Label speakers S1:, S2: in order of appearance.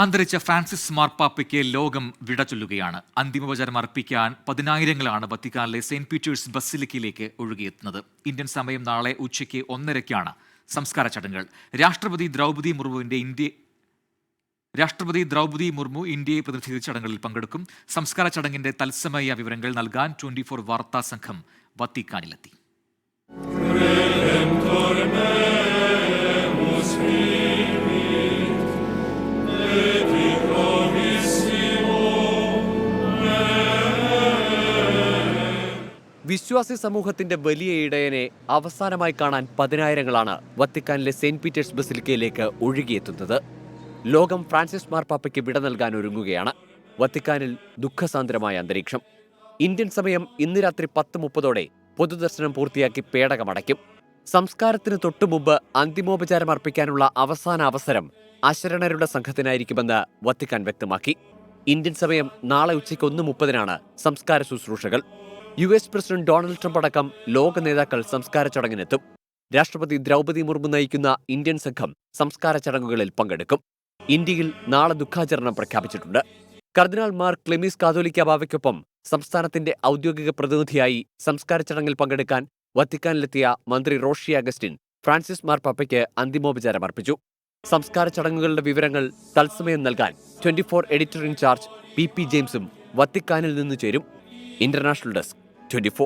S1: അന്തരിച്ച ഫ്രാൻസിസ് മാർപ്പാപ്പയ്ക്ക് ലോകം വിട ചൊല്ലുകയാണ്. അന്തിമോപചാരം അർപ്പിക്കാൻ പതിനായിരങ്ങളാണ് വത്തിക്കാനിലെ സെന്റ് പീറ്റേഴ്സ് ബസിലിക്കയിലേക്ക് ഒഴുകിയെത്തുന്നത്. ഇന്ത്യൻ സമയം നാളെ ഉച്ചയ്ക്ക് 1:30-ക്കാണ് സംസ്കാര ചടങ്ങുകൾ. രാഷ്ട്രപതി ദ്രൗപദി മുർമു ഇന്ത്യയെ പ്രതിനിധീകരിച്ച ചടങ്ങുകളിൽ പങ്കെടുക്കും. സംസ്കാര ചടങ്ങിന്റെ തത്സമയ വിവരങ്ങൾ നൽകാൻ 24 വാർത്താ സംഘം വത്തിക്കാനിലെത്തി.
S2: വിശ്വാസി സമൂഹത്തിന്റെ വലിയ ഇടയനെ അവസാനമായി കാണാൻ പതിനായിരങ്ങളാണ് വത്തിക്കാനിലെ സെന്റ് പീറ്റേഴ്സ് ബസിലിക്കയിലേക്ക് ഒഴുകിയെത്തുന്നത്. ലോകം ഫ്രാൻസിസ് മാർപ്പാപ്പയ്ക്ക് വിട നൽകാൻ ഒരുങ്ങുകയാണ്. വത്തിക്കാനിൽ ദുഃഖസാന്ദ്രമായ അന്തരീക്ഷം. ഇന്ത്യൻ സമയം ഇന്ന് രാത്രി 10:30 പൊതുദർശനം പൂർത്തിയാക്കി പേടകമടയ്ക്കും. സംസ്കാരത്തിന് തൊട്ടുമുമ്പ് അന്തിമോപചാരം അർപ്പിക്കാനുള്ള അവസാന അവസരം അശരണരുടെ സംഘത്തിനായിരിക്കുമെന്ന് വത്തിക്കാൻ വ്യക്തമാക്കി. ഇന്ത്യൻ സമയം നാളെ ഉച്ചയ്ക്ക് 1:30-നാണ് സംസ്കാര ശുശ്രൂഷകൾ. US പ്രസിഡന്റ് ഡൊണാൾഡ് ട്രംപ് അടക്കം ലോക നേതാക്കൾ സംസ്കാര ചടങ്ങിനെത്തും. രാഷ്ട്രപതി ദ്രൗപദി മുർമു നയിക്കുന്ന ഇന്ത്യൻ സംഘം സംസ്കാര ചടങ്ങുകളിൽ പങ്കെടുക്കും. ഇന്ത്യയിൽ നാളെ ദുഃഖാചരണം പ്രഖ്യാപിച്ചിട്ടുണ്ട്. കർദിനാൾ മാർ ക്ലെമീസ് കാതോലിക്ക ബാവയ്ക്കൊപ്പം സംസ്ഥാനത്തിന്റെ ഔദ്യോഗിക പ്രതിനിധിയായി സംസ്കാര ചടങ്ങിൽ പങ്കെടുക്കാൻ വത്തിക്കാനിലെത്തിയ മന്ത്രി റോഷി അഗസ്റ്റിൻ ഫ്രാൻസിസ് മാർപ്പാപ്പയ്ക്ക് അന്തിമോപചാരം അർപ്പിച്ചു. സംസ്കാര ചടങ്ങുകളുടെ വിവരങ്ങൾ തത്സമയം നൽകാൻ 24 എഡിറ്റർ ഇൻചാർജ് PP ജെയിംസും വത്തിക്കാനിൽ നിന്ന് ചേരും. International desk 24.